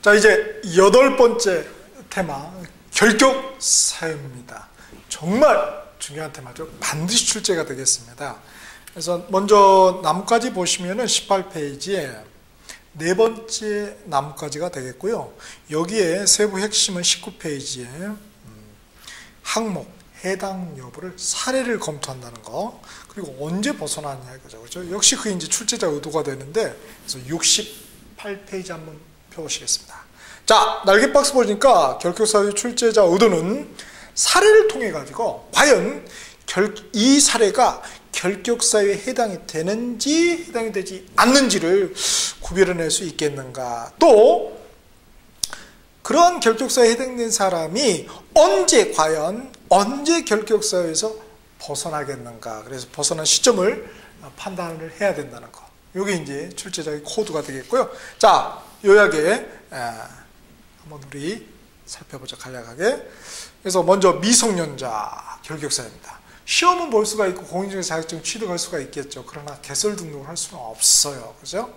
자, 이제 8번째 테마, 결격 사유입니다. 정말 중요한 테마죠. 반드시 출제가 되겠습니다. 그래서 먼저 나뭇가지 보시면은 18페이지에 네 번째 나뭇가지가 되겠고요. 여기에 세부 핵심은 19페이지에 항목, 해당 여부를 사례를 검토한다는 거, 그리고 언제 벗어나냐 이거죠. 그렇죠? 역시 그게 이제 출제자 의도가 되는데, 그래서 68페이지 한번 펴보시겠습니다. 자, 날개박스 보니까 결격사유 출제자 의도는 사례를 통해 가지고 과연 이 사례가 결격사유에 해당이 되는지 해당이 되지 않는지를 구별해낼 수 있겠는가, 또 그러한 결격사유에 해당된 사람이 과연 언제 결격사유에서 벗어나겠는가, 그래서 벗어난 시점을 판단을 해야 된다는 거, 이게 이제 출제자의 코드가 되겠고요. 자, 요약에 한번 우리 살펴보자, 간략하게. 그래서 먼저 미성년자 결격사유입니다. 시험은 볼 수가 있고 공인중개사 자격증 취득할 수가 있겠죠. 그러나 개설 등록을 할 수는 없어요. 그죠?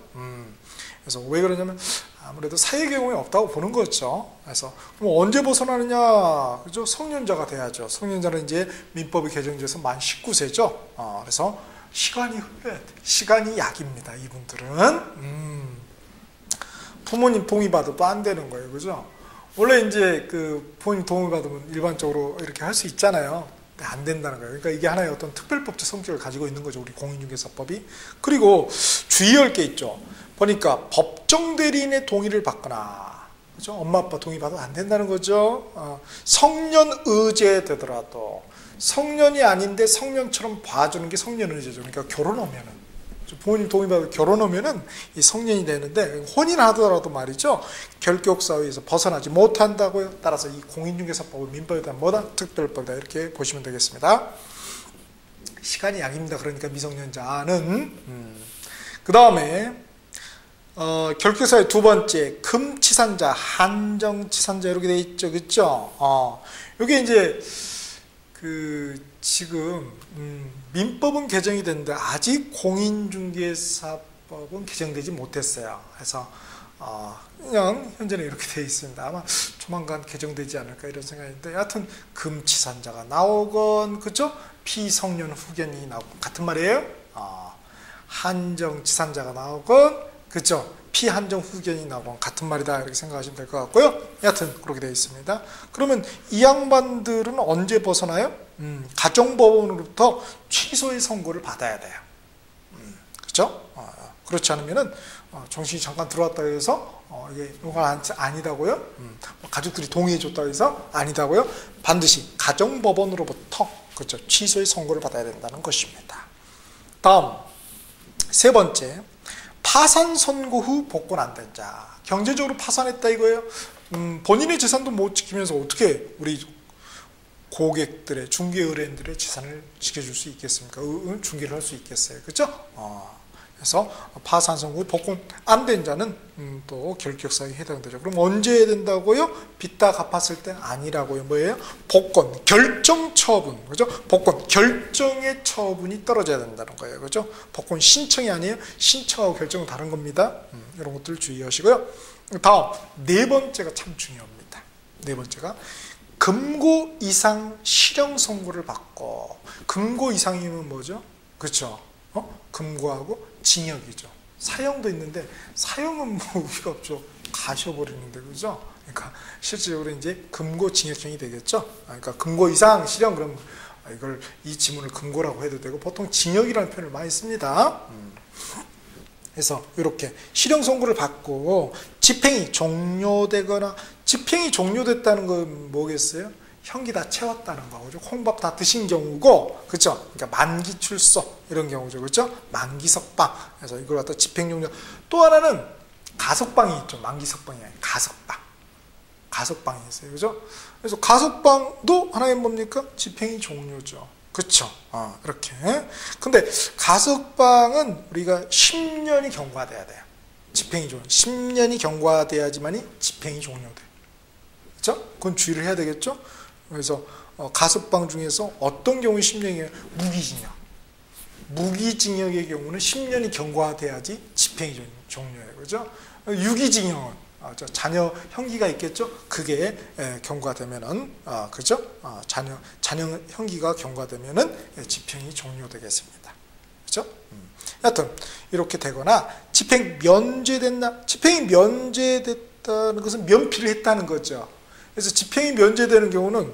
그래서 왜 그러냐면 아무래도 사회 경험이 없다고 보는 거죠. 그래서 그럼 언제 벗어나느냐? 그죠? 성년자가 돼야죠. 성년자는 이제 민법이 개정돼서 만 19세죠. 그래서 시간이 흘러야 돼. 시간이 약입니다. 이분들은. 부모님 동의 받아도 안 되는 거예요. 그죠? 원래 이제 그 부모님 동의 받으면 일반적으로 이렇게 할 수 있잖아요. 안 된다는 거예요. 그러니까 이게 하나의 어떤 특별법적 성격을 가지고 있는 거죠. 우리 공인중개사법이. 그리고 주의할 게 있죠. 보니까 법정 대리인의 동의를 받거나, 그죠? 엄마 아빠 동의 받으면 안 된다는 거죠. 성년 의제 되더라도 성년이 아닌데 성년처럼 봐주는 게 성년 의제죠. 그러니까 결혼하면은, 부모님 동의 받고 결혼하면은 이 성년이 되는데, 혼인하더라도 말이죠, 결격사유에서 벗어나지 못한다고요. 따라서 이 공인중개사법은 민법에 대한 뭐다? 특별법이다. 이렇게 보시면 되겠습니다. 시간이 약입니다. 그러니까 미성년자는. 그 다음에 결격사유 두 번째, 금치산자, 한정치산자 이렇게 돼 있죠. 그렇죠? 이게 이제 지금 민법은 개정이 됐는데 아직 공인중개사법은 개정되지 못했어요. 그래서 그냥 현재는 이렇게 되어 있습니다. 아마 조만간 개정되지 않을까 이런 생각인데, 여하튼 금치산자가 나오건, 그죠? 피성년 후견이 나오건 같은 말이에요. 한정치산자가 나오건, 그죠? 피한정 후견이 나오건 같은 말이다, 이렇게 생각하시면 될 것 같고요. 여하튼 그렇게 되어 있습니다. 그러면 이 양반들은 언제 벗어나요? 가정법원으로부터 취소의 선고를 받아야 돼요. 그렇죠? 그렇지 않으면은 정신이 잠깐 들어왔다 해서 이게 이건 아니다고요? 가족들이 동의해줬다 해서 아니다고요? 반드시 가정법원으로부터, 그렇죠, 취소의 선고를 받아야 된다는 것입니다. 다음 세 번째, 파산 선고 후 복권 안 된 자. 경제적으로 파산했다 이거예요. 본인의 재산도 못 지키면서 어떻게 우리 고객들의, 중개 의뢰인들의 재산을 지켜줄 수 있겠습니까? 중개를 할 수 있겠어요. 그렇죠? 그래서 파산 선고 후 복권 안 된 자는 또 결격사유에 해당되죠. 그럼 언제 해야 된다고요? 빚다 갚았을 때 아니라고요. 뭐예요? 복권 결정 처분, 그죠? 복권 결정의 처분이 떨어져야 된다는 거예요. 그죠? 복권 신청이 아니에요. 신청하고 결정은 다른 겁니다. 이런 것들 주의하시고요. 다음 네 번째가 참 중요합니다. 네 번째가 금고 이상 실형 선고를 받고, 금고 이상이면 뭐죠? 그렇죠? 금고하고 징역이죠. 사형도 있는데 사형은 뭐 우리가 없죠. 가셔버리는데, 그죠? 그러니까 실질적으로 이제 금고 징역형이 되겠죠. 그러니까 금고 이상 실형, 그럼 이걸 이 지문을 금고라고 해도 되고, 보통 징역이라는 표현을 많이 씁니다. 그래서 이렇게 실형 선고를 받고 집행이 종료되거나, 집행이 종료됐다는 건 뭐겠어요? 형기 다 채웠다는 거죠. 콩밥 다 드신 경우고, 그렇죠? 그러니까 만기 출소 이런 경우죠, 그렇죠? 만기 석방. 그래서 이걸 갖다 집행 종료. 또 하나는 가석방이 있죠. 만기 석방이 아니라 가석방이 있어요, 그렇죠? 그래서 가석방도 하나의 뭡니까? 집행이 종료죠, 그렇죠? 이렇게. 근데 가석방은 우리가 10년이 경과돼야 돼요. 집행이 종료. 10년이 경과돼야지만이 집행이 종료돼. 그렇죠? 그건 주의를 해야 되겠죠? 그래서 가석방 중에서 어떤 경우에 10년이에요? 무기징역. 무기징역의 경우는 10년이 경과돼야지 집행이 종료예요. 그죠? 유기징역은 저 자녀 형기가 있겠죠. 그게 경과되면은 그죠? 자녀 형기가 경과되면은 집행이 종료되겠습니다. 그죠? 하여튼 이렇게 되거나 집행 면제됐나? 집행이 면제됐다는 것은 면피를 했다는 거죠. 그래서 집행이 면제되는 경우는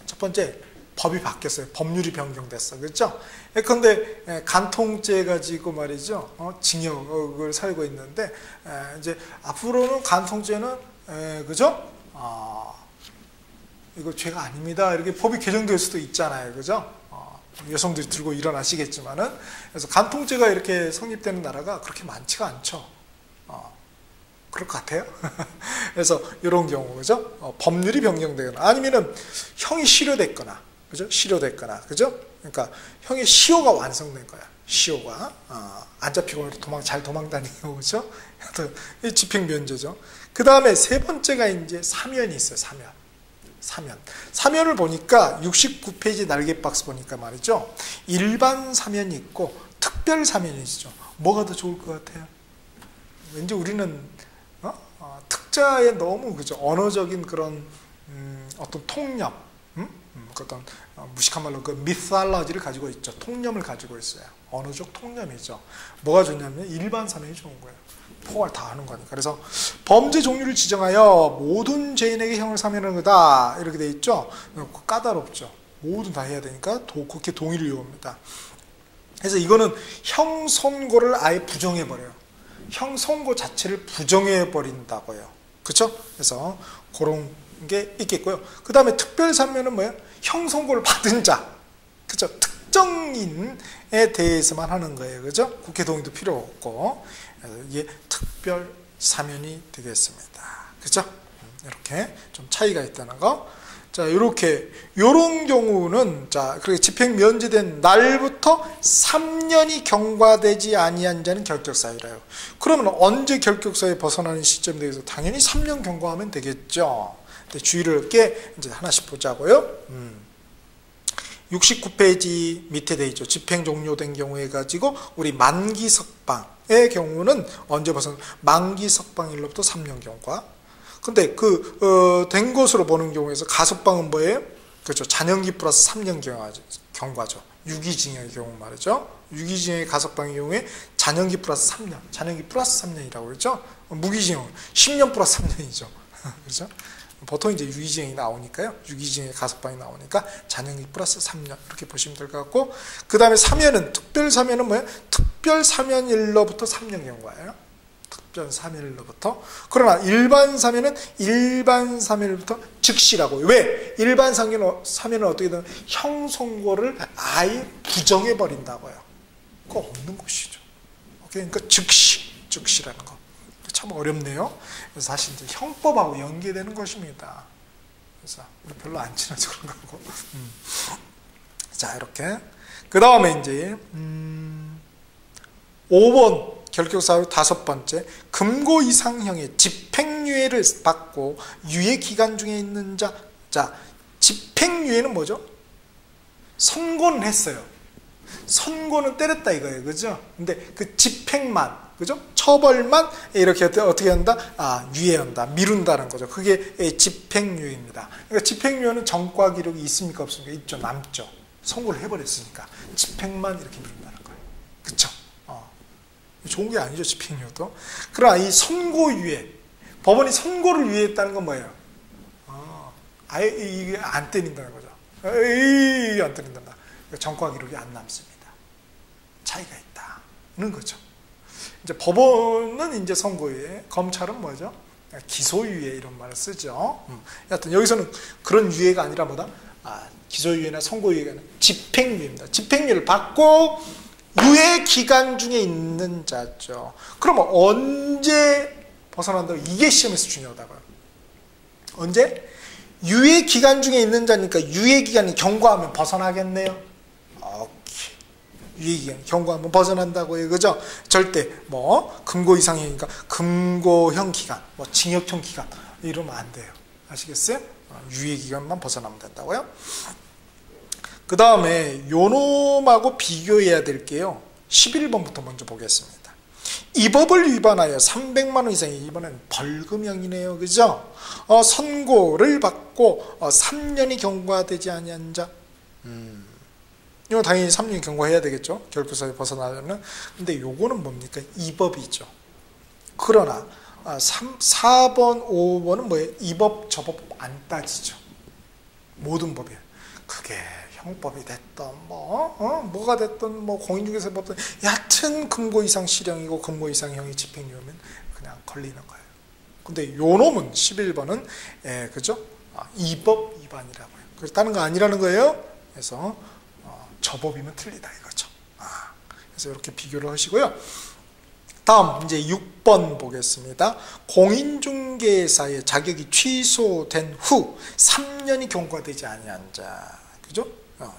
첫 번째 법이 바뀌었어요. 법률이 변경됐어. 그렇죠? 그런데 간통죄 가지고 말이죠. 징역을 살고 있는데 이제 앞으로는 간통죄는 그죠? 이거 죄가 아닙니다. 이렇게 법이 개정될 수도 있잖아요. 그죠? 여성들이 들고 일어나시겠지만은 그래서 간통죄가 이렇게 성립되는 나라가 그렇게 많지가 않죠. 그럴 것 같아요. 그래서 이런 경우 그죠? 법률이 변경되거나 아니면은 형이 실효됐거나 그죠? 실효됐거나 그죠? 그러니까 형의 시효가 완성된 거야. 시효가 안 잡히고 잘 도망다니고 그죠? 하여튼 집행 면제죠. 그 다음에 세 번째가 이제 사면이 있어요. 사면을 보니까 69페이지 날개 박스 보니까 말이죠. 일반 사면이 있고 특별 사면이 있죠. 뭐가 더 좋을 것 같아요? 왠지 우리는 특자에 너무 그죠? 언어적인 그런 어떤 통념, 어떤 무식한 말로 그 미살러지를 가지고 있죠. 통념을 가지고 있어요. 언어적 통념이죠. 뭐가 좋냐면 일반 사면이 좋은 거예요. 포괄 다 하는 거니까. 그래서 범죄 종류를 지정하여 모든 죄인에게 형을 사면하는 거다 이렇게 돼 있죠. 까다롭죠. 모든 다 해야 되니까 국회 동의를 요구합니다. 그래서 이거는 형 선고를 아예 부정해 버려요. 형 선고 자체를 부정해 버린다고요. 그렇죠? 그래서 그런 게 있겠고요. 그 다음에 특별 사면은 뭐예요? 형 선고를 받은 자, 그렇죠? 특정인에 대해서만 하는 거예요. 그죠? 국회 동의도 필요 없고. 이게 특별 사면이 되겠습니다. 그죠? 이렇게 좀 차이가 있다는 거. 자, 이렇게, 요런 경우는, 자, 그렇게 집행 면제된 날부터 3년이 경과되지 아니한 자는 결격사유라요. 그러면 언제 결격사유에 벗어나는 시점에 대해서 당연히 3년 경과하면 되겠죠. 근데 주의를 이렇게 이제 하나씩 보자고요. 69페이지 밑에 돼 있죠. 집행 종료된 경우에 가지고 우리 만기 석방의 경우는 언제 벗어나? 만기 석방일로부터 3년 경과. 근데 된 것으로 보는 경우에서 가석방은 뭐예요? 그렇죠. 잔형기 플러스 3년 경과죠. 유기징역의 경우 말이죠. 유기징역의 가석방의 경우에 잔형기 플러스 3년, 잔형기 플러스 3년이라고 그랬죠. 무기징역 10년 플러스 3년이죠. 그렇죠? 보통 이제 유기징역이 나오니까요. 유기징역의 가석방이 나오니까 잔형기 플러스 3년 이렇게 보시면 될 것 같고, 그 다음에 사면은 특별 사면은 뭐예요? 특별 사면일로부터 3년 경과예요. 특별 사면일로부터. 그러나 일반 사면은 일반 사면일부터 즉시라고. 왜? 일반 사면은 어떻게 되면 형 선고를 아예 부정해 버린다고요. 그거 없는 것이죠. 그러니까 즉시라는 거. 참 어렵네요. 그래서 사실 이제 형법하고 연계되는 것입니다. 그래서 별로 안 친해서 그런 거고. 자, 이렇게. 그 다음에 이제 5번 결격사유 5번째, 금고 이상형의 집행유예를 받고 유예 기간 중에 있는 자. 자, 집행유예는 뭐죠? 선고는 했어요. 선고는 때렸다 이거예요. 그죠? 근데 그 집행만, 그죠? 처벌만 이렇게 어떻게 한다? 유예한다. 미룬다는 거죠. 그게 집행유예입니다. 그러니까 집행유예는 전과 기록이 있습니까? 없습니까? 있죠. 남죠. 선고를 해버렸으니까. 집행만 이렇게 미룬다는 거예요. 그쵸? 좋은 게 아니죠. 집행유예도. 그러나 이 선고유예, 법원이 선고를 유예했다는 건 뭐예요? 아예 이게 안 때린다는 거죠. 이게 안 때린단다. 전과 기록이 안 남습니다. 차이가 있다는 거죠. 이제 법원은 이제 선고유예, 검찰은 뭐죠? 기소유예 이런 말을 쓰죠. 여하튼 여기서는 그런 유예가 아니라 뭐다? 기소유예나 선고유예가 아니라 집행유예입니다. 집행유예를 받고 유예 기간 중에 있는 자죠. 그러면 언제 벗어난다고? 이게 시험에서 중요하다고요. 언제? 유예 기간 중에 있는 자니까 유예 기간이 경과하면 벗어나겠네요. 오케이. 유예 기간 경과하면 벗어난다고요. 그죠? 절대 금고 이상형이니까 금고형 기간, 징역형 기간 이러면 안 돼요. 아시겠어요? 유예 기간만 벗어나면 된다고요. 그 다음에 요놈하고 비교해야 될 게요. 11번부터 먼저 보겠습니다. 이 법을 위반하여 300만 원 이상의 이번엔 벌금형이네요. 그죠? 선고를 받고 3년이 경과되지 아니한 자. 이거 당연히 3년 경과해야 되겠죠. 결격사유 벗어나려면. 근데 요거는 뭡니까? 이 법이죠. 그러나 4번, 5번은 뭐예요? 이 법, 저 법 안 따지죠. 모든 법이에요. 그게 형법이 됐던 뭐가 됐던 공인중개사 법든 여하튼 금고 이상 실형이고 금고 이상 형이 집행유예면 그냥 걸리는 거예요. 근데 요 놈은 11번은 그죠? 이 법 위반이라고요. 그래서 다른 거 아니라는 거예요. 그래서 저 법이면 틀리다 이거죠. 그래서 이렇게 비교를 하시고요. 다음 이제 6번 보겠습니다. 공인중개사의 자격이 취소된 후 3년이 경과되지 아니한 자. 그죠?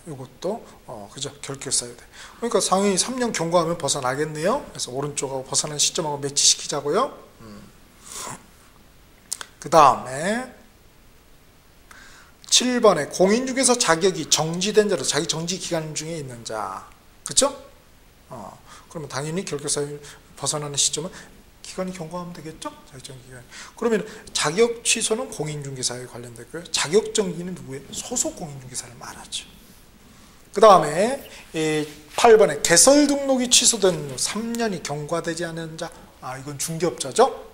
이것도 그죠? 결격사유돼. 그러니까 상위 3년 경과하면 벗어나겠네요. 그래서 오른쪽하고 벗어난 시점하고 매치시키자고요. 그 다음에 7번에 공인중개사 자격이 정지된 자로 자기 정지 기간 중에 있는 자. 그렇죠? 그러면 당연히 결격사유 벗어나는 시점은 기간이 경과하면 되겠죠? 자격정지 기간. 그러면 자격 취소는 공인중개사에 관련됐고요. 자격 정지는 누구예요? 소속 공인중개사를 말하죠. 그 다음에 8번에 개설 등록이 취소된 후 3년이 경과되지 않은 자. 이건 중개업자죠?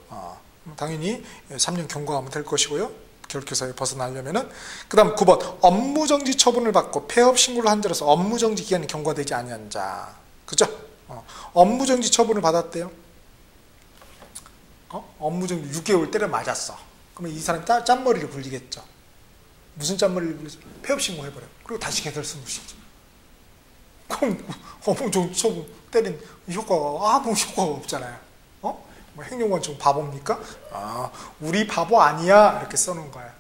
당연히 3년 경과하면 될 것이고요. 결격사유 벗어나려면은. 그 다음 9번 업무정지 처분을 받고 폐업 신고를 한 자로서 업무정지 기간이 경과되지 아니한 자. 그죠? 업무정지 처분을 받았대요. 업무정지 6개월 때려 맞았어. 그러면 이 사람이 짠머리를 굴리겠죠. 무슨 짠머리를 굴리죠? 폐업 신고해버려. 그리고 다시 개설 승부시죠. 그럼 업무정지 처분 때린 효과가 아무 효과가 없잖아요. 행정관청 바보입니까? 우리 바보 아니야 이렇게 써놓은 거야.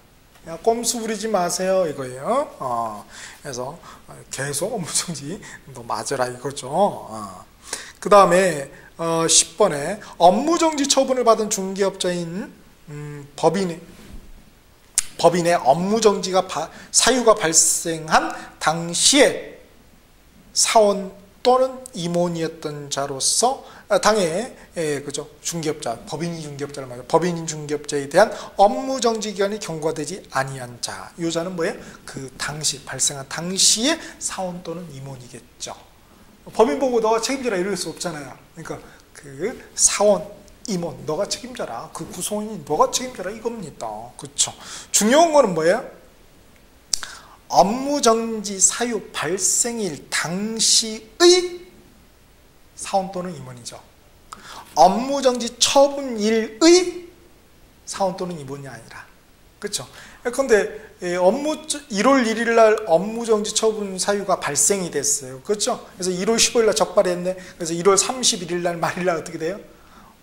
야, 꼼수 부리지 마세요 이거예요. 그래서 계속 업무정지 너 맞으라 이거죠. 그 다음에 10번에 업무정지 처분을 받은 중개업자인 법인의 업무정지가 사유가 발생한 당시에 사원 또는 임원이었던 자로서 당해 그죠? 중개업자, 법인이 중개업자를 말해요. 법인인 중개업자에 대한 업무정지 기간이 경과되지 아니한 자. 이 자는 뭐예요? 그 당시 발생한 당시에 사원 또는 임원이겠죠. 법인 보고 너가 책임져라 이럴 수 없잖아요. 그러니까 그 사원, 임원 너가 책임져라. 그 구성원이 너가 책임져라 이겁니다. 그렇죠. 중요한 거는 뭐예요? 업무정지 사유 발생일 당시의 사원 또는 임원이죠. 업무정지 처분일의 사원 또는 임원이 아니라. 그렇죠. 그런데 1월 1일 날 업무정지 처분 사유가 발생이 됐어요. 그렇죠. 그래서 1월 15일 날 적발했네. 그래서 1월 31일 날 말일 날 어떻게 돼요?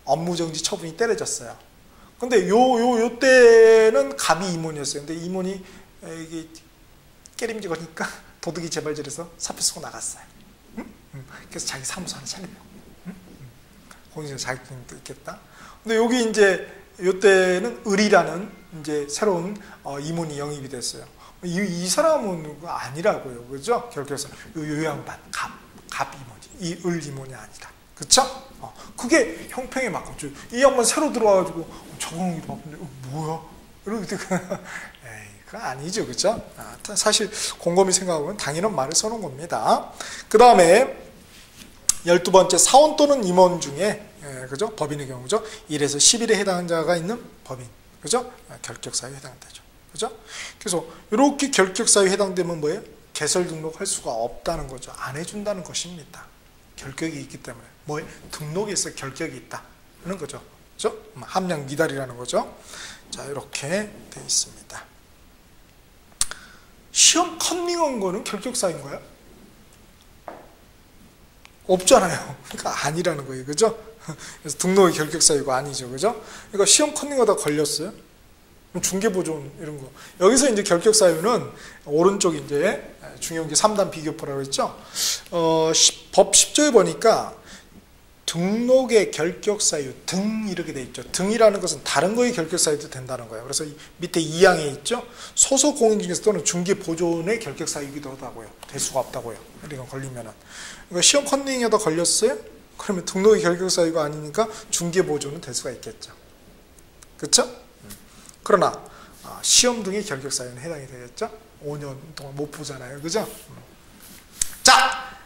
업무정지 처분이 때려졌어요. 근데 요 때는 갑이 임원이었어요. 근데 임원이 이게 깨림직하니까 도둑이 재발질해서 사표 쓰고 나갔어요. 그래서 자기 사무소 하나 차리고. 거기서 자격증도 있겠다. 근데 여기 이제 요때는 을이라는 이제 새로운 임원이 영입이 됐어요. 이 사람은 아니라고요. 그죠? 결국에서 요 양반 갑 임원이 이 을 임원이 아니다. 그쵸? 그게 형평에 맞겠죠. 이 양반 새로 들어와가지고 적응이 바쁜데 뭐야? 이렇게 그건 아니죠. 그죠? 사실 곰곰이 생각하면 당연한 말을 써놓은 겁니다. 그 다음에 12번째 사원 또는 임원 중에 그죠? 법인의 경우죠. 1에서 10일에 해당하는 자가 있는 법인. 그죠? 결격사유에 해당되죠. 그죠? 그래서 이렇게 결격사유에 해당되면 뭐예요? 개설 등록할 수가 없다는 거죠. 안 해준다는 것입니다. 결격이 있기 때문에. 뭐예요? 등록에서 결격이 있다. 하는 거죠. 그죠? 함량 미달이라는 거죠. 자, 이렇게 되어 있습니다. 시험 컨닝한 거는 결격사유인가요? 없잖아요. 그러니까 아니라는 거예요. 그죠? 그래서 등록이 결격사유가 아니죠. 그죠? 그러니까 시험 컨닝하다 걸렸어요. 중개보존 이런 거. 여기서 이제 결격사유는 오른쪽 이제 중요한 게 3단 비교표라고 했죠. 법 10조에 보니까 등록의 결격사유 등 이렇게 돼 있죠. 등이라는 것은 다른 거의 결격사유도 된다는 거예요. 그래서 밑에 2항에 있죠. 소속 공인중개사 또는 중개보존의 결격사유이기도 하다고요. 될 수가 없다고요. 이런 거 걸리면은. 그러니까 시험 컨닝에다 걸렸어요. 그러면 등록이 결격 사유가 아니니까 중개 보조는 될 수가 있겠죠. 그렇죠? 그러나 시험 등의 결격 사유는 해당이 되겠죠. 5년 동안 못 보잖아요. 그죠? 자,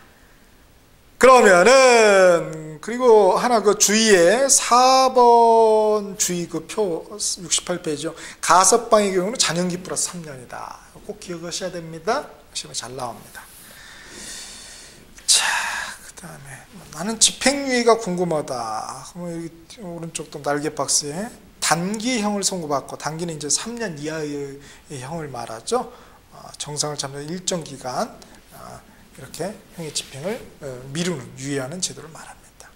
그러면은 그리고 하나 그 주의에 4번 주의 그 표 68페이지요. 가석방의 경우는 잔연기 플러스 3년이다. 꼭 기억하셔야 됩니다. 시험에 잘 나옵니다. 자, 그 다음에 나는 집행유예가 궁금하다. 그러면 여기 오른쪽도 날개 박스에 단기형을 선고받고, 단기는 이제 3년 이하의 형을 말하죠. 정상을 참여한 일정 기간 이렇게 형의 집행을 미루는, 유예하는 제도를 말합니다.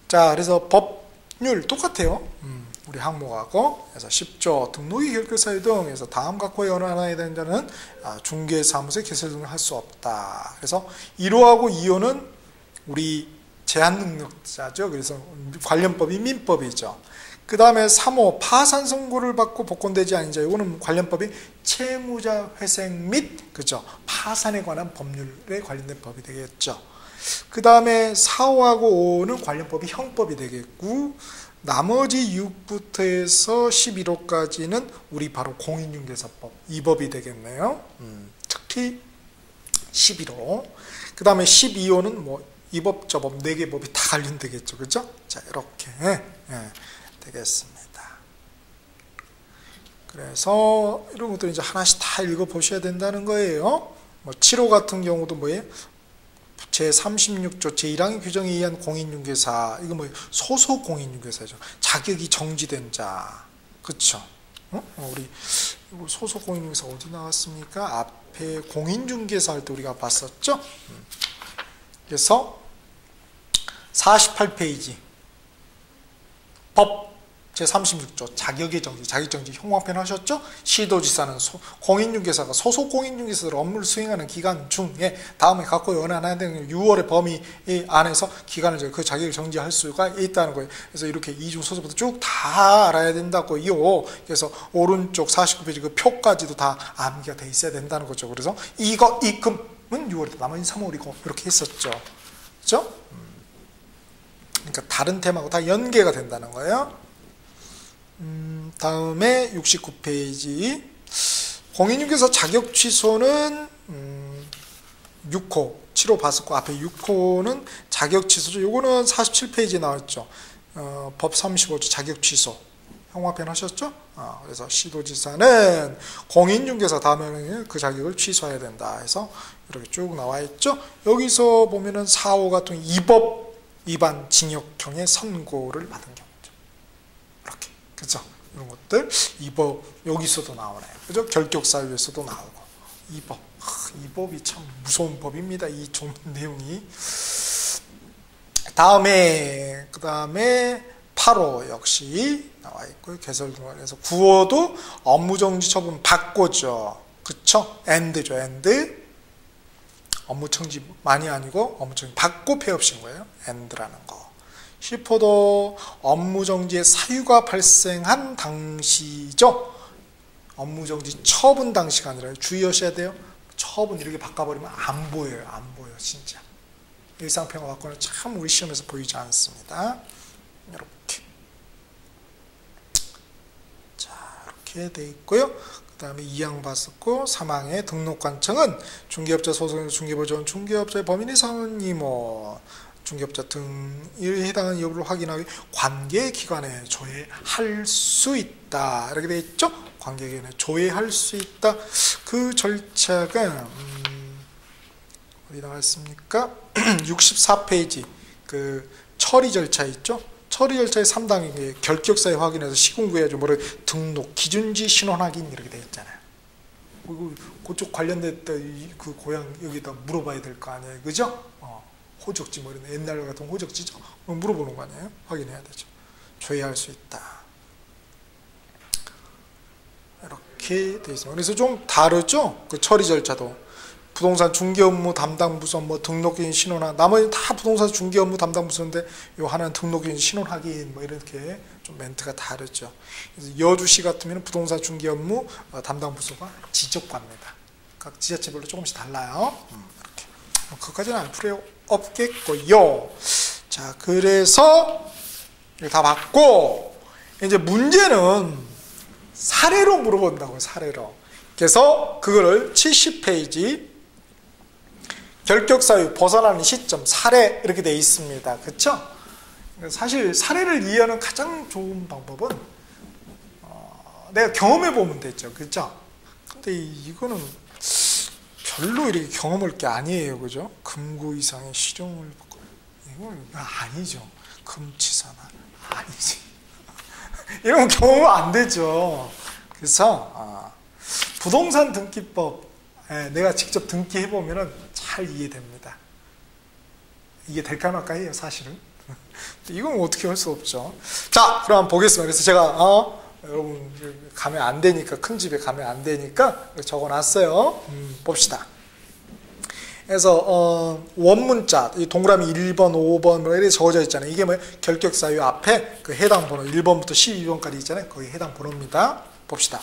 자, 그래서 법률 똑같아요. 우리 항목하고. 그래서 10조 등록이 결격 사유 등에서 다음 각호의 어느 하나에 대한 자는 중개사무소에 개설 등을 할 수 없다. 그래서 1호하고 2호는 우리 제한 능력자죠. 그래서 관련법이 민법이죠. 그 다음에 3호 파산 선고를 받고 복권되지 않은 자, 이거는 관련법이 채무자 회생 및 그죠, 파산에 관한 법률에 관련된 법이 되겠죠. 그 다음에 4호하고 5호는 관련법이 형법이 되겠고, 나머지 6부터 해서 11호까지는 우리 바로 공인중개사법 이 법이 되겠네요. 특히 11호. 그 다음에 12호는 뭐 이 법, 저 법, 4개 법이 다 관련되겠죠. 그죠? 자, 이렇게 되겠습니다. 그래서 이런 것들 이제 하나씩 다 읽어보셔야 된다는 거예요. 뭐 7호 같은 경우도 뭐예요? 제36조 제1항의 규정에 의한 공인중개사, 이거 뭐 소속 공인중개사죠. 자격이 정지된 자, 그렇죠? 우리 소속 공인중개사 어디 나왔습니까? 앞에 공인중개사 할 때 우리가 봤었죠. 그래서 48페이지 법 제36조 자격의 정지, 자격정지 형광펜 하셨죠? 시도지사는 공인중개사가 소속 공인중개사로 업무를 수행하는 기간 중에 다음에 각호의 어느 하나에 대한 6월의 범위 안에서 기간을 그 자격을 정지할 수가 있다는 거예요. 그래서 이렇게 이중 소속부터 쭉 다 알아야 된다고요. 그래서 오른쪽 49페이지 그 표까지도 다 암기가 돼 있어야 된다는 거죠. 그래서 이 금은 6월이다, 나머지 3월이고 이렇게 했었죠. 그렇죠? 그러니까 다른 테마하고 다 연계가 된다는 거예요. 다음에 69페이지 공인중개사 자격 취소는 6호, 7호 봤었고 앞에 6호는 자격 취소죠. 요거는 47페이지에 나왔죠. 법 35조 자격 취소 형광펜 하셨죠? 그래서 시도지사는 공인중개사 다음에는 그 자격을 취소해야 된다 해서 이렇게 쭉 나와 있죠. 여기서 보면은 4호 같은 이 법 위반 징역형의 선고를 받은 경우죠. 이렇게, 그죠? 이런 것들 이 법 여기서도 나오네요. 그죠? 결격사유에서도 나오고 이 법, 이 법이 참 무서운 법입니다. 이 좀 내용이. 그 다음에 8호 역시 나와 있고요. 개설등원에서 9호도 업무정지 처분 받고죠. 그쵸? 엔드죠, 엔드. 업무정지 많이 아니고 업무정지 받고 폐업신 거예요. 엔드라는 거. 10호도 업무정지의 사유가 발생한 당시죠. 업무정지 처분 당시가 아니라 주의하셔야 돼요. 처분 이렇게 바꿔버리면 안 보여요. 안 보여 진짜. 일상평가 갖고는 참 우리 시험에서 보이지 않습니다. 이렇게. 자, 이렇게 돼 있고요. 그 다음에 2항 봤었고 3항의 등록관청은 중개업자 소송에서 중개보조원 중개업자의 범인이 사원이모 중개업자 등에 해당하는 여부를 확인하기 관계기관에 조회할 수 있다 이렇게 되어 있죠. 관계기관에 조회할 수 있다. 그 절차가 어디 나왔습니까? 64페이지 그 처리 절차 있죠. 처리 절차의 3단계 결격사유 확인해서 시군구해야죠. 뭐를 등록, 기준지 신원 확인 이렇게 되어 있잖아요. 그쪽 관련됐다 그 고향 여기다 물어봐야 될 거 아니에요, 그죠? 호적지 뭐 이런 옛날 같은 호적지죠. 물어보는 거 아니에요? 확인해야 되죠. 조회할 수 있다. 이렇게 되어 있습니다. 그래서 좀 다르죠? 그 처리 절차도. 부동산 중개 업무 담당 부서 뭐 등록인 신원 나머지는 다 부동산 중개 업무 담당 부서인데 요 하나는 등록인 신원 확인 뭐 이렇게 좀 멘트가 다르죠. 그래서 여주시 같으면 부동산 중개 업무 담당 부서가 지적과입니다. 각 지자체별로 조금씩 달라요. 이렇게. 그것까지는 안 풀어요. 없겠고요. 자, 그래서 다 받고 이제 문제는 사례로 물어본다고요. 사례로. 그래서 그거를 70페이지 결격 사유 벗어나는 시점 사례 이렇게 돼 있습니다. 그렇죠? 사실 사례를 이해하는 가장 좋은 방법은 내가 경험해 보면 되죠. 그렇죠? 근데 이거는 별로 이렇게 경험할 게 아니에요. 그죠? 금고 이상의 실형을 받고 이건 아니죠. 금치사나 아니지. 이런 경험은 안 되죠. 그래서 부동산 등기법 내가 직접 등기해 보면은 잘 이해됩니다. 이게 될까 말까 해요, 사실은. 이건 어떻게 할 수 없죠. 자, 그럼 보겠습니다. 그래서 제가 여러분 가면 안 되니까, 큰 집에 가면 안 되니까 적어놨어요. 봅시다. 그래서 원문자 이 동그라미 1번, 5번 이렇게 적어져 있잖아요. 이게 뭐예요? 결격사유 앞에 그 해당 번호 1번부터 12번까지 있잖아요. 거기 해당 번호입니다. 봅시다.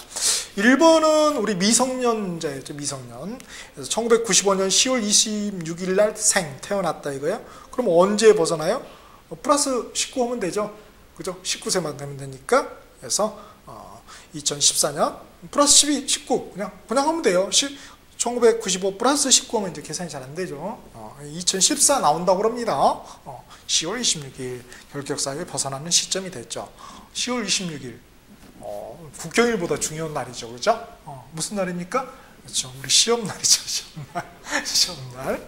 1번은 우리 미성년자였죠. 미성년. 그래서 1995년 10월 26일 날 태어났다 이거예요. 그럼 언제 벗어나요? 플러스 19 하면 되죠. 그죠? 19세만 되면 되니까. 그래서 2014년 플러스 12, 19 그냥 하면 돼요. 1995 플러스 19 하면 이제 계산이 잘 안 되죠. 2014 나온다고 그럽니다. 10월 26일 결격사유에 벗어나는 시점이 됐죠. 10월 26일 국경일보다 중요한 날이죠. 그죠? 무슨 날입니까? 그렇죠. 우리 시험날이죠. 시험날.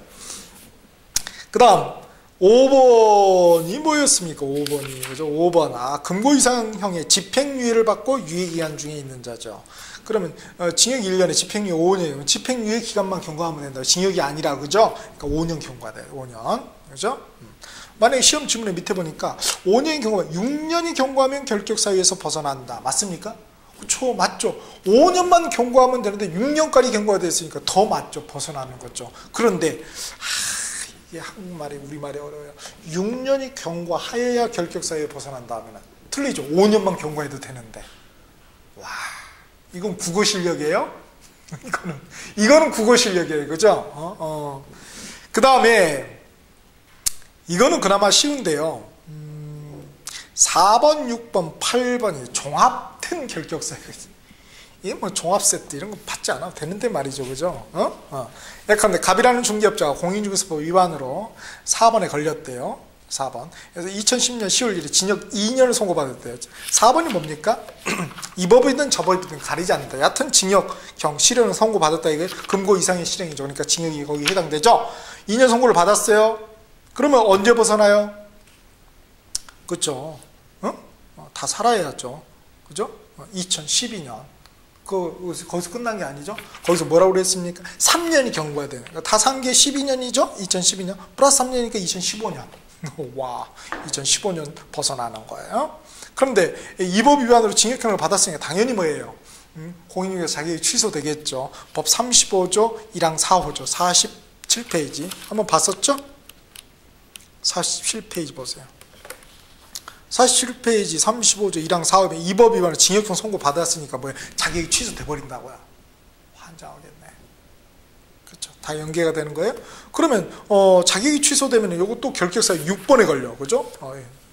그 다음 5번이 뭐였습니까? 5번이 그죠? 5번 금고 이상형의 집행유예를 받고 유예기간 중에 있는 자죠. 그러면 징역 1년에 집행유예 5년이면 집행유예 기간만 경과하면 된다. 징역이 아니라 그죠? 그러니까 5년 경과돼요. 5년 그죠? 만약에 시험 지문에 밑에 보니까 5년이 경과, 6년이 경과하면 결격사유에서 벗어난다. 맞습니까? 그렇죠. 맞죠. 5년만 경과하면 되는데 6년까지 경과가 됐으니까 더 맞죠. 벗어나는 거죠. 그런데 이게 한국말이 우리말이 어려워요. 6년이 경과하여야 결격사유에 벗어난다 하면 틀리죠. 5년만 경과해도 되는데. 와, 이건 국어 실력이에요? 이거는 국어 실력이에요. 그죠? 그 다음에 이거는 그나마 쉬운데요. 4번, 6번, 8번이 종합된 결격사유가 있어요. 이게 뭐 종합 세트 이런 거 받지 않아도 되는데 말이죠. 그죠? 예컨대 갑이라는 중개업자가 공인중개사법 위반으로 4번에 걸렸대요. 4번. 그래서 2010년 10월 1일 징역 2년을 선고받았대요. 4번이 뭡니까? 이 법이든 저 법이든 가리지 않는다. 여하튼 징역형 실형을 선고받았다. 이게 금고 이상의 실형이죠. 그러니까 징역이 거기 해당되죠. 2년 선고를 받았어요. 그러면 언제 벗어나요? 그렇죠? 다 살아야죠. 그죠? 2012년. 거기서 끝난 게 아니죠? 거기서 뭐라고 그랬습니까? 3년이 경과해야 되는. 다 산 게 12년이죠? 2012년. 플러스 3년이니까 2015년. 와, 2015년 벗어나는 거예요. 그런데 이 법 위반으로 징역형을 받았으니까 당연히 뭐예요? 공인중개사 자격이 취소되겠죠. 법 35조 1항 4호죠. 47페이지. 한번 봤었죠? 47페이지 보세요. 47페이지 35조 1항 4호에 이 법 위반으로 징역형 선고 받았으니까 뭐예요? 자격이 취소돼 버린다고요. 환장하겠네. 그렇죠? 다 연계가 되는 거예요. 그러면 자격이 취소되면 이것도 결격사유 6번에 걸려. 그죠?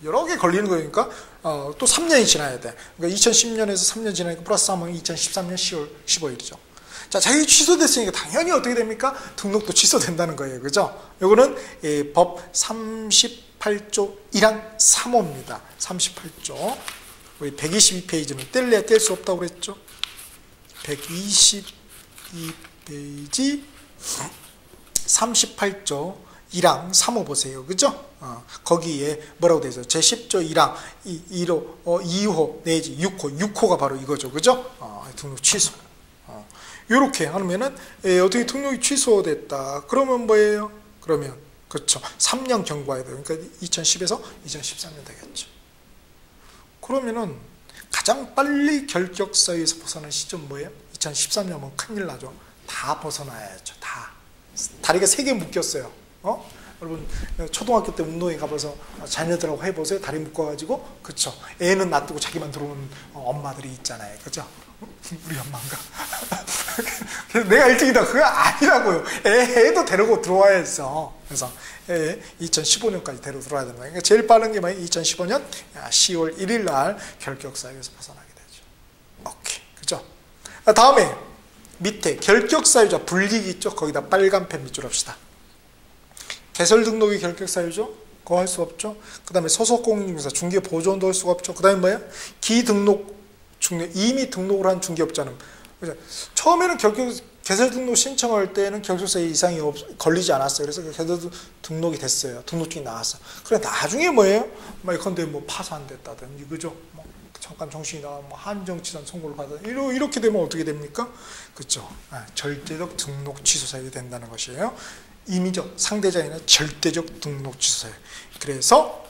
여러 개 걸리는 거니까 또 3년이 지나야 돼. 그러니까 2010년에서 3년 지나니까 플러스 3은 2013년 10월 15일이죠. 자, 자격이 취소됐으니까 당연히 어떻게 됩니까? 등록도 취소된다는 거예요. 그죠? 요거는 법 38조 1항 3호입니다. 38조. 우리 122페이지는 뗄래야 뗄 수 없다고 그랬죠? 122페이지 38조 1항 3호 보세요. 그죠? 거기에 뭐라고 되어 있어요? 제10조 1항 1호, 2호 내지 6호. 6호가 바로 이거죠. 그죠? 등록 취소. 이렇게 하면은 어떻게 등록이 취소됐다. 그러면 뭐예요? 그러면 그렇죠. 3년 경과해야 돼요. 그러니까 2010에서 2013년 되겠죠. 그러면은 가장 빨리 결격사유에서 벗어난 시점 뭐예요? 2013년은 큰일 나죠. 다 벗어나야죠. 다. 다리가 3개 묶였어요. 여러분 초등학교 때 운동회 가봐서 자녀들하고 해보세요. 다리 묶어가지고 그렇죠. 애는 놔두고 자기만 들어오는 엄마들이 있잖아요. 그죠? 우리 엄마인가? 그래서 내가 1등이다. 그거 아니라고요. 애도 데리고 들어와야 했어. 그래서 2015년까지 데리고 들어와야 된다. 그러니까 제일 빠른 게 2015년 10월 1일 날 결격 사유에서 벗어나게 되죠. 오케이. 그죠? 다음에 밑에 결격 사유자 불이익 있죠? 거기다 빨간 펜 밑줄 합시다. 개설 등록이 결격 사유죠? 그거 할 수 없죠? 그 다음에 소속 공인중개사 중개 보존도 할 수가 없죠? 그 다음에 뭐야? 기등록 중개, 이미 등록을 한 중개업자는 처음에는 개설 등록 신청할 때는 결격사유 이상이 걸리지 않았어요. 그래서 개설 등록이 됐어요. 등록증이 나왔어. 그래 나중에 뭐예요? 예컨대 뭐 파산됐다든지 그죠? 뭐 잠깐 정신이 나가 뭐 한정치산 선고를 받아 이렇게 되면 어떻게 됩니까? 그죠? 절대적 등록 취소 사유가 된다는 것이에요. 임의적 상대자에 있는 절대적 등록 취소 사유. 그래서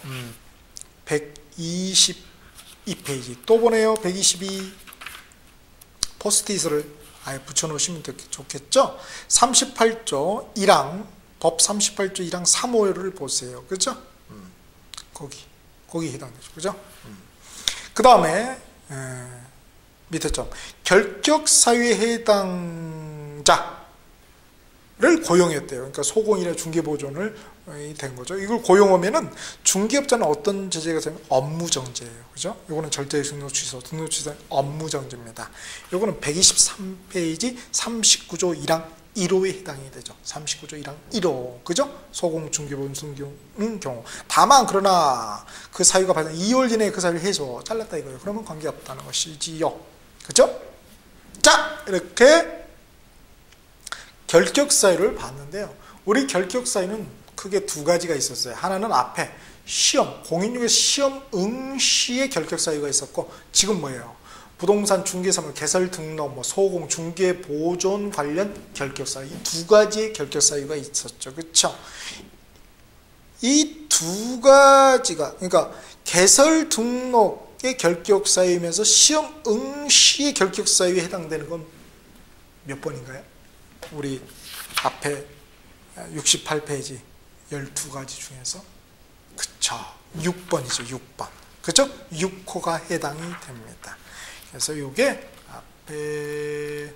122페이지 또 보네요. 122 포스트잇을 아예 붙여놓으시면 좋겠죠. 38조 1항 법 38조 1항 3호를 보세요. 그죠? 거기 해당되죠. 그죠? 그 다음에 밑에 점 결격 사유에 해당자를 고용했대요. 그러니까 소공인의 중개보존을 된 거죠. 이걸 고용하면은 중개업자는 어떤 제재가 되면 업무정지예요. 그죠? 이거는 절대 등록 취소, 등록 취소는 업무정지입니다. 이거는 123페이지 39조 1항 1호에 해당이 되죠. 39조 1항 1호. 그죠? 소공 중개보존 경우. 다만 그러나 그 사유가 발생 2월 이내에 그 사유를 해서 잘랐다 이거예요. 그러면 관계없다는 것이지요. 그죠? 자, 이렇게 결격 사유를 봤는데요. 우리 결격 사유는 크게 두 가지가 있었어요. 하나는 앞에 시험, 공인중개 시험 응시의 결격 사유가 있었고, 지금 뭐예요? 부동산 중개사물 개설 등록, 뭐 소공 중개 보존 관련 결격 사유, 이 두 가지의 결격 사유가 있었죠. 그렇죠? 이 두 가지가 그러니까 개설 등록의 결격 사유이면서 시험 응시의 결격 사유에 해당되는 건 몇 번인가요? 우리 앞에 68페이지 12가지 중에서 그쵸 6번이죠. 6번 그쵸? 6호가 해당이 됩니다. 그래서 요게 앞에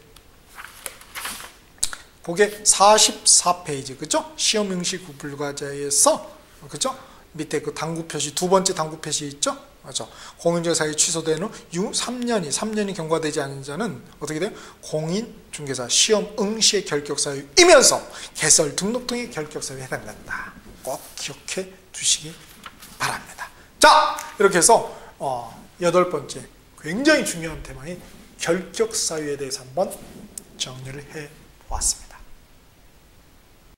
그게 44페이지 그쵸? 시험 응시 불가자에서 그쵸? 밑에 그 당구 표시 두 번째 당구 표시 있죠? 그렇죠. 공인중개 사유 취소된 후 3년이 경과되지 않은 자는 어떻게 돼요? 공인중개사 시험 응시의 결격 사유이면서 개설 등록 등의 결격 사유에 해당된다. 꼭 기억해 두시기 바랍니다. 자, 이렇게 해서 8번째 굉장히 중요한 테마인 결격 사유에 대해서 한번 정리를 해 보았습니다.